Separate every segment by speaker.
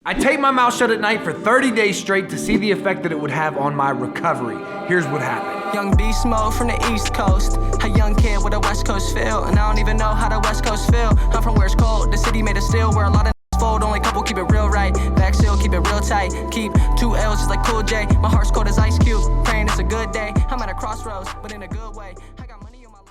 Speaker 1: I tape my mouth shut at night for 30 days straight to see the effect that it would have on my recovery. Here's what happened.
Speaker 2: Young beast mode from the East Coast. A young kid with a West Coast feel. And I don't even know how the West Coast feel. I'm from where it's cold, the city made of steel. Where a lot of fold, only couple keep it real right. Back seal, keep it real tight. Keep 2 L's just like Cool J. My heart's cold as Ice Cube. Praying it's a good day. I'm at a crossroads, but in a good way. I got money on my line.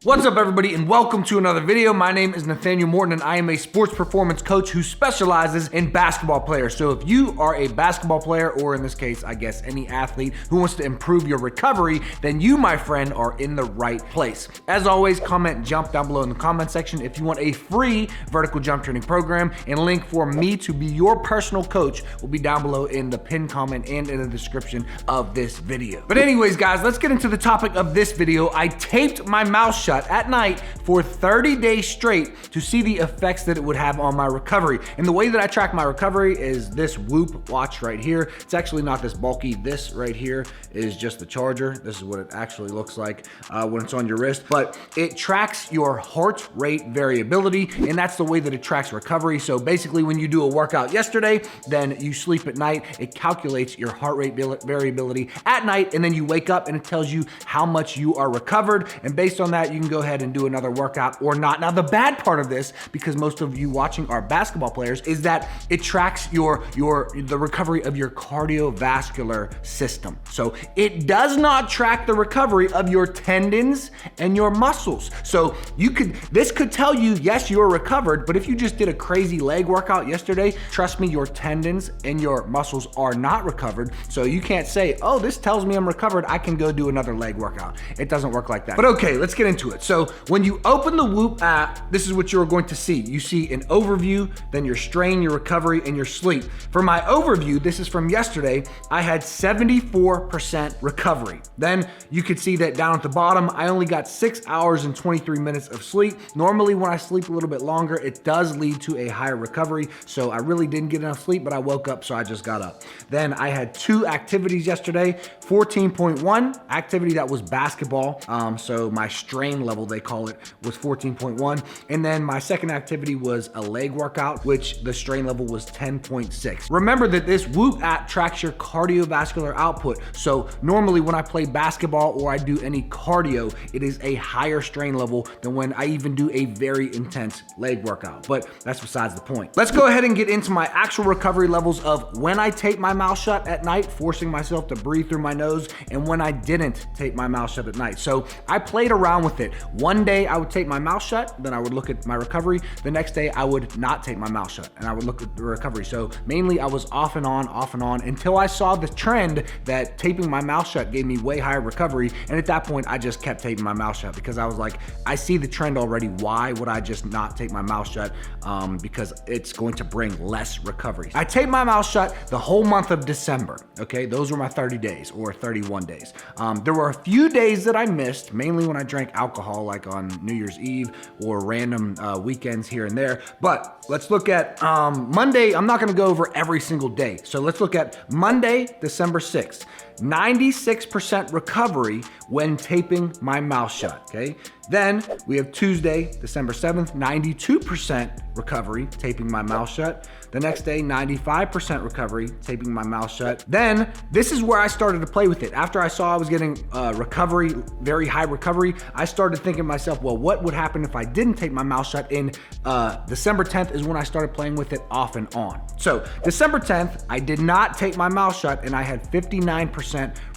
Speaker 1: What's up, everybody, and welcome to another video. My name is Nathanael Morton, and I am a sports performance coach who specializes in basketball players. So if you are a basketball player, or in this case, I guess any athlete who wants to improve your recovery, then you, my friend, are in the right place. As always, comment jump down below in the comment section if you want a free vertical jump training program, and link for me to be your personal coach will be down below in the pinned comment and in the description of this video. But anyways, guys, let's get into the topic of this video. I taped my mouth shut at night for 30 days straight to see the effects that it would have on my recovery. And the way that I track my recovery is this Whoop watch right here. It's actually not this bulky. This right here is just the charger. This is what it actually looks like when it's on your wrist, but it tracks your heart rate variability, and that's the way that it tracks recovery. So basically, when you do a workout yesterday, then you sleep at night, it calculates your heart rate variability at night, and then you wake up and it tells you how much you are recovered, and based on that, you can go ahead and do another workout or not. Now, the bad part of this, because most of you watching are basketball players, is that it tracks the recovery of your cardiovascular system. So it does not track the recovery of your tendons and your muscles. So this could tell you, yes, you're recovered, but if you just did a crazy leg workout yesterday, trust me, your tendons and your muscles are not recovered. So you can't say, oh, this tells me I'm recovered, I can go do another leg workout. It doesn't work like that. But okay, let's get into it. So when you open the Whoop app, this is what you're going to see. You see an overview, then your strain, your recovery, and your sleep. For my overview, this is from yesterday, I had 74% recovery. Then you could see that down at the bottom, I only got 6 hours and 23 minutes of sleep. Normally, when I sleep a little bit longer, it does lead to a higher recovery. So I really didn't get enough sleep, but I woke up, so I just got up. Then I had 2 activities yesterday. 14.1 activity, that was basketball. So my strain level, they call it, was 14.1. And then my second activity was a leg workout, which the strain level was 10.6. Remember that this Whoop app tracks your cardiovascular output. So normally when I play basketball or I do any cardio, it is a higher strain level than when I even do a very intense leg workout. But that's besides the point. Let's go ahead and get into my actual recovery levels of when I tape my mouth shut at night, forcing myself to breathe through my nose, and when I didn't tape my mouth shut at night. So I played around with it. One day I would tape my mouth shut, then I would look at my recovery. The next day I would not tape my mouth shut, and I would look at the recovery. So mainly I was off and on until I saw the trend that taping my mouth shut gave me way higher recovery. And at that point, I just kept taping my mouth shut because I was like, I see the trend already. Why would I just not tape my mouth shut? Because it's going to bring less recovery. I taped my mouth shut the whole month of December. Okay, those were my 30 days or 31 days. There were a few days that I missed, mainly when I drank alcohol, like on New Year's Eve or random weekends here and there. But let's look at Monday. I'm not gonna go over every single day. So let's look at Monday, December 6th. 96% recovery when taping my mouth shut, okay? Then we have Tuesday, December 7th, 92% recovery, taping my mouth shut. The next day, 95% recovery, taping my mouth shut. Then this is where I started to play with it. After I saw I was getting recovery, very high recovery, I started thinking to myself, well, what would happen if I didn't tape my mouth shut? In December 10th is when I started playing with it off and on. So December 10th, I did not tape my mouth shut, and I had 59%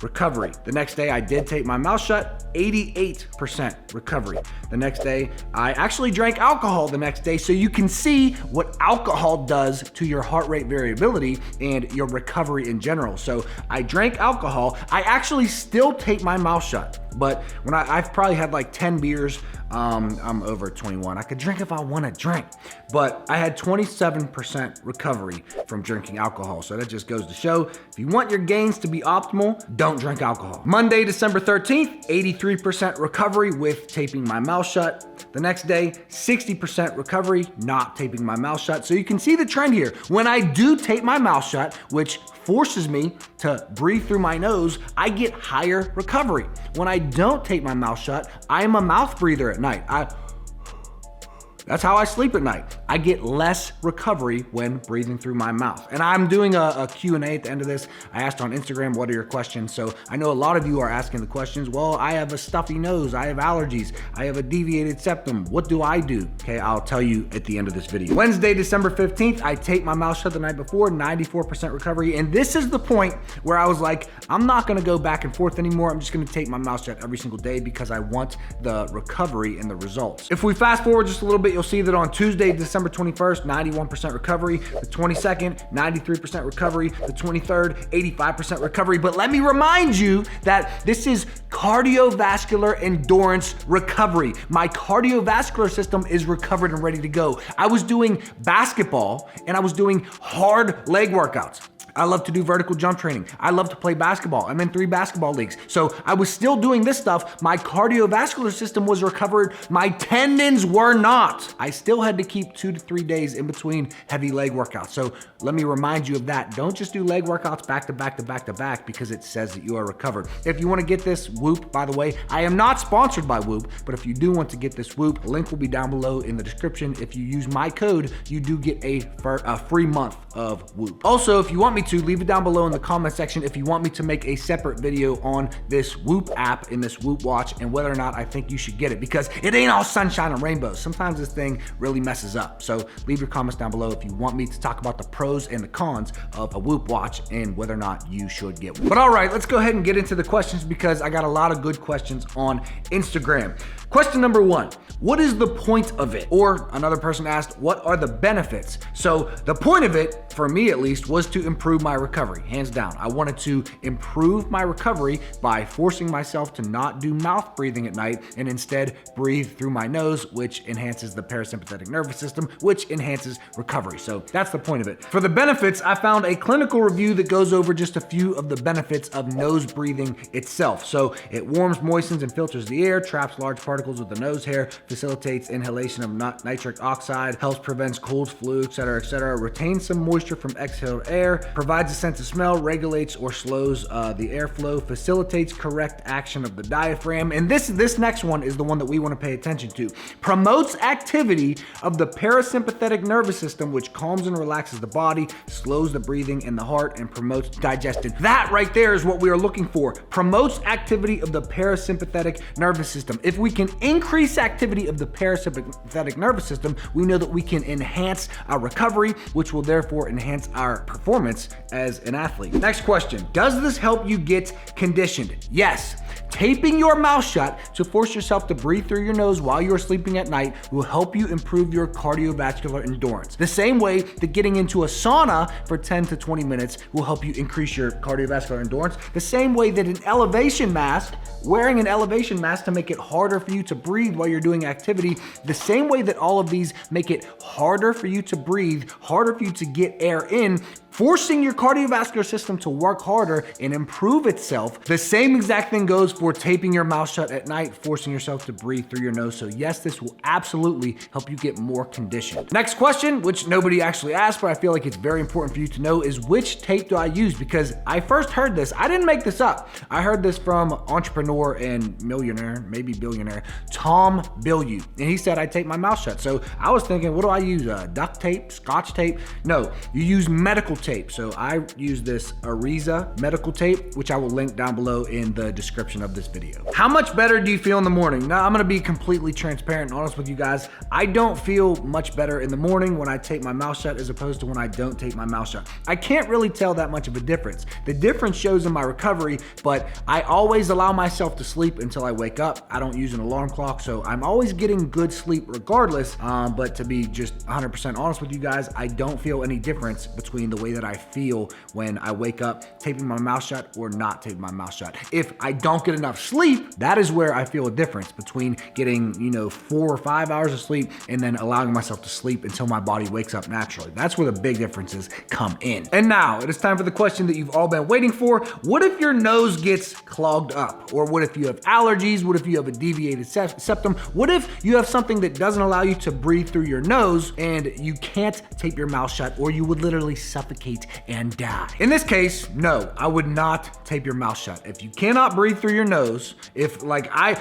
Speaker 1: recovery. The next day I did tape my mouth shut, 88% recovery. The next day I actually drank alcohol the next day, so you can see what alcohol does to your heart rate variability and your recovery in general. So I drank alcohol. I actually still tape my mouth shut, but when I've probably had like 10 beers. I'm over 21. I could drink if I want to drink, but I had 27% recovery from drinking alcohol. So that just goes to show, if you want your gains to be optimal, don't drink alcohol. Monday, December 13th, 83% recovery with taping my mouth shut. The next day, 60% recovery, not taping my mouth shut. So you can see the trend here. When I do tape my mouth shut, which forces me to breathe through my nose, I get higher recovery. When I don't tape my mouth shut, I am a mouth breather at night. That's how I sleep at night. I get less recovery when breathing through my mouth. And I'm doing a Q&A at the end of this. I asked on Instagram, what are your questions? So I know a lot of you are asking the questions. Well, I have a stuffy nose. I have allergies. I have a deviated septum. What do I do? Okay, I'll tell you at the end of this video. Wednesday, December 15th, I tape my mouth shut the night before, 94% recovery. And this is the point where I was like, I'm not gonna go back and forth anymore. I'm just gonna tape my mouth shut every single day because I want the recovery and the results. If we fast forward just a little bit, you'll see that on Tuesday, December 21st, 91% recovery, the 22nd, 93% recovery, the 23rd, 85% recovery. But let me remind you that this is cardiovascular endurance recovery. My cardiovascular system is recovered and ready to go. I was doing basketball and I was doing hard leg workouts. I love to do vertical jump training. I love to play basketball. I'm in 3 basketball leagues. So I was still doing this stuff. My cardiovascular system was recovered. My tendons were not. I still had to keep 2 to 3 days in between heavy leg workouts. So let me remind you of that. Don't just do leg workouts back to back to back to back because it says that you are recovered. If you want to get this Whoop, by the way, I am not sponsored by Whoop, but if you do want to get this Whoop, a link will be down below in the description. If you use my code, you do get a free month of Whoop. Also, if you want me to, leave it down below in the comment section if you want me to make a separate video on this Whoop app and this Whoop watch and whether or not I think you should get it, because it ain't all sunshine and rainbows. Sometimes this thing really messes up. So leave your comments down below if you want me to talk about the pros and the cons of a Whoop watch and whether or not you should get one. But all right, let's go ahead and get into the questions because I got a lot of good questions on Instagram. Question number 1, what is the point of it? Or another person asked, what are the benefits? So the point of it, for me at least, was to improve my recovery, hands down. I wanted to improve my recovery by forcing myself to not do mouth breathing at night and instead breathe through my nose, which enhances the parasympathetic nervous system, which enhances recovery. So that's the point of it. For the benefits, I found a clinical review that goes over just a few of the benefits of nose breathing itself. So it warms, moistens, and filters the air, traps large particles with the nose hair, facilitates inhalation of nitric oxide, helps prevent colds, flu, etc., etc., retains some moisture from exhaled air, provides a sense of smell, regulates or slows the airflow, facilitates correct action of the diaphragm, and this next one is the one that we want to pay attention to. Promotes activity of the parasympathetic nervous system, which calms and relaxes the body, slows the breathing in the heart, and promotes digestion. That right there is what we are looking for. Promotes activity of the parasympathetic nervous system. If we can increase activity of the parasympathetic nervous system, we know that we can enhance our recovery, which will therefore enhance our performance as an athlete. Next question, does this help you get conditioned? Yes. Taping your mouth shut to force yourself to breathe through your nose while you're sleeping at night will help you improve your cardiovascular endurance. The same way that getting into a sauna for 10 to 20 minutes will help you increase your cardiovascular endurance. The same way that wearing an elevation mask to make it harder for you to breathe while you're doing activity, the same way that all of these make it harder for you to breathe, harder for you to get air in, forcing your cardiovascular system to work harder and improve itself. The same exact thing goes for taping your mouth shut at night, forcing yourself to breathe through your nose. So yes, this will absolutely help you get more conditioned. Next question, which nobody actually asked, but I feel like it's very important for you to know, is which tape do I use? Because I first heard this, I didn't make this up. I heard this from entrepreneur and millionaire, maybe billionaire, Tom Bilyeu. And he said I tape my mouth shut. So I was thinking, what do I use? Duct tape, Scotch tape? No, you use medical tape. So I use this Ariza medical tape, which I will link down below in the description of this video. How much better do you feel in the morning? Now, I'm gonna be completely transparent and honest with you guys. I don't feel much better in the morning when I tape my mouth shut as opposed to when I don't tape my mouth shut. I can't really tell that much of a difference. The difference shows in my recovery, but I always allow myself to sleep until I wake up. I don't use an alarm clock, so I'm always getting good sleep regardless. But to be just 100% honest with you guys, I don't feel any difference between the way that I feel when I wake up taping my mouth shut or not taping my mouth shut. If I don't get enough sleep, that is where I feel a difference between getting, 4 or 5 hours of sleep and then allowing myself to sleep until my body wakes up naturally. That's where the big differences come in. And now it is time for the question that you've all been waiting for. What if your nose gets clogged up? Or what if you have allergies? What if you have a deviated septum? What if you have something that doesn't allow you to breathe through your nose and you can't tape your mouth shut, or you would literally suffocate suffocate and die. In this case, no, I would not tape your mouth shut. If you cannot breathe through your nose, if like I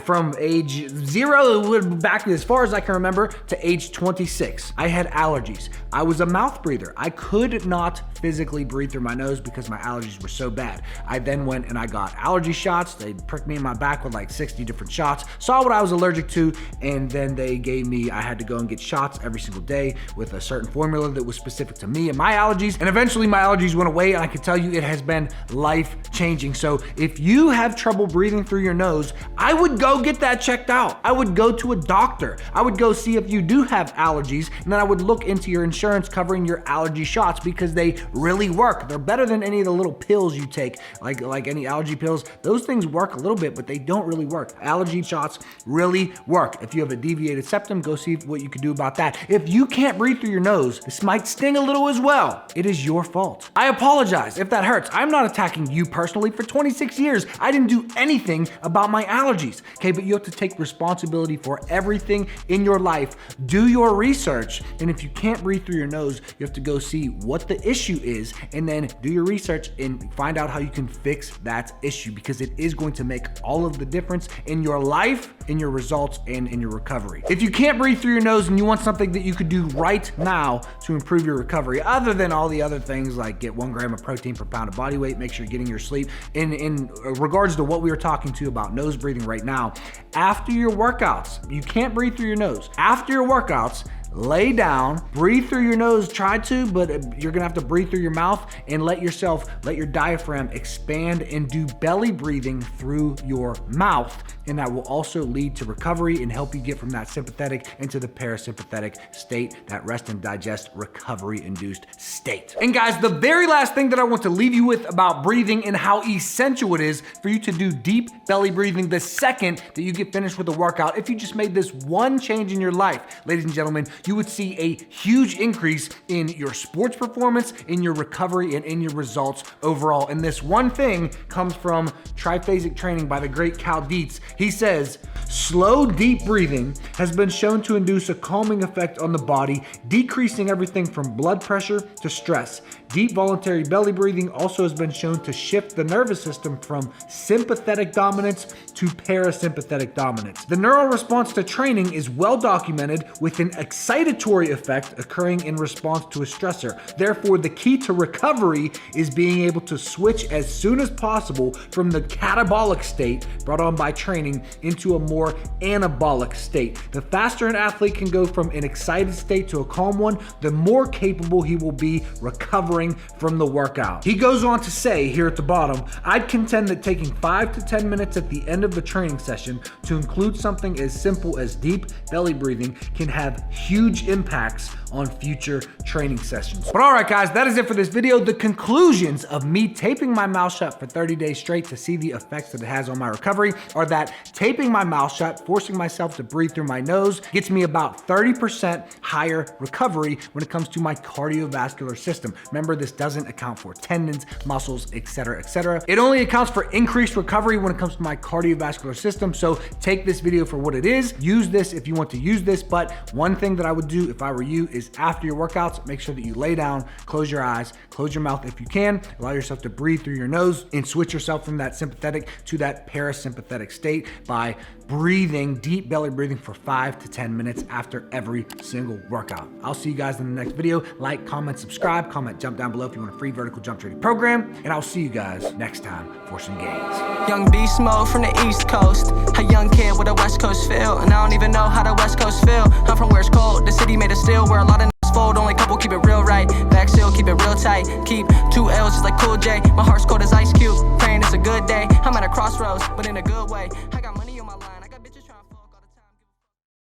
Speaker 1: from age 0, back as far as I can remember, to age 26, I had allergies. I was a mouth breather. I could not physically breathe through my nose because my allergies were so bad. I then went and I got allergy shots. They pricked me in my back with like 60 different shots, saw what I was allergic to, and then they gave me, I had to go and get shots every single day with a certain formula that was specific to me and my allergies. And eventually my allergies went away, and I can tell you it has been life-changing. So if you have trouble breathing through your nose, I would go get that checked out. I would go to a doctor. I would go see if you do have allergies, and then I would look into your insurance covering your allergy shots because they really work. They're better than any of the little pills you take, like any allergy pills. Those things work a little bit, but they don't really work. Allergy shots really work. If you have a deviated septum, go see what you can do about that. If you can't breathe through your nose, this might sting a little as well. It is your fault. I apologize if that hurts. I'm not attacking you personally. For 26 years, I didn't do anything about my allergies, okay? But you have to take responsibility for everything in your life. Do your research, and if you can't breathe through your nose, you have to go see what the issue is, and then do your research and find out how you can fix that issue, because it is going to make all of the difference in your life, in your results, and in your recovery. If you can't breathe through your nose and you want something that you could do right now to improve your recovery, other than all the other things like get 1 gram of protein per pound of body weight, make sure you're getting your sleep, in regards to what we were talking to about nose breathing right now, after your workouts, you can't breathe through your nose. After your workouts, lay down, breathe through your nose, try to, but you're gonna have to breathe through your mouth, and let your diaphragm expand and do belly breathing through your mouth. And that will also lead to recovery and help you get from that sympathetic into the parasympathetic state, that rest and digest recovery induced state. And guys, the very last thing that I want to leave you with about breathing and how essential it is for you to do deep belly breathing the second that you get finished with a workout. If you just made this one change in your life, ladies and gentlemen, you would see a huge increase in your sports performance, in your recovery, and in your results overall. And this one thing comes from Triphasic Training by the great Cal Dietz. He says, slow, deep breathing has been shown to induce a calming effect on the body, decreasing everything from blood pressure to stress. Deep voluntary belly breathing also has been shown to shift the nervous system from sympathetic dominance to parasympathetic dominance. The neural response to training is well documented, with an excitatory effect occurring in response to a stressor. Therefore, the key to recovery is being able to switch as soon as possible from the catabolic state brought on by training into a more anabolic state. The faster an athlete can go from an excited state to a calm one, the more capable he will be recovering from the workout. He goes on to say here at the bottom, I'd contend that taking 5 to 10 minutes at the end of the training session to include something as simple as deep belly breathing can have huge impacts on future training sessions. But all right, guys, that is it for this video. The conclusions of me taping my mouth shut for 30 days straight to see the effects that it has on my recovery are that taping my mouth shut, forcing myself to breathe through my nose, gets me about 30% higher recovery when it comes to my cardiovascular system. Remember, this doesn't account for tendons, muscles, etc., etc. It only accounts for increased recovery when it comes to my cardiovascular system. So take this video for what it is. Use this if you want to use this. But one thing that I would do if I were you is after your workouts, make sure that you lay down, close your eyes, close your mouth if you can, allow yourself to breathe through your nose, and switch yourself from that sympathetic to that parasympathetic state by breathing, deep belly breathing for 5 to 10 minutes after every single workout. I'll see you guys in the next video. Like, comment, subscribe, comment, jump down below if you want a free vertical jump training program, and I'll see you guys next time for some gains.
Speaker 2: Young beast mode from the East Coast, a young kid with a West Coast feel, and I don't even know how the West Coast feel. I'm from where it's cold, the city made of steel, where a lot of fold, only couple keep it real right. Back seal, keep it real tight. Keep 2 L's just like Cool J. My heart's cold as Ice Cube. Praying it's a good day. I'm at a crossroads, but in a good way. I got money on my line.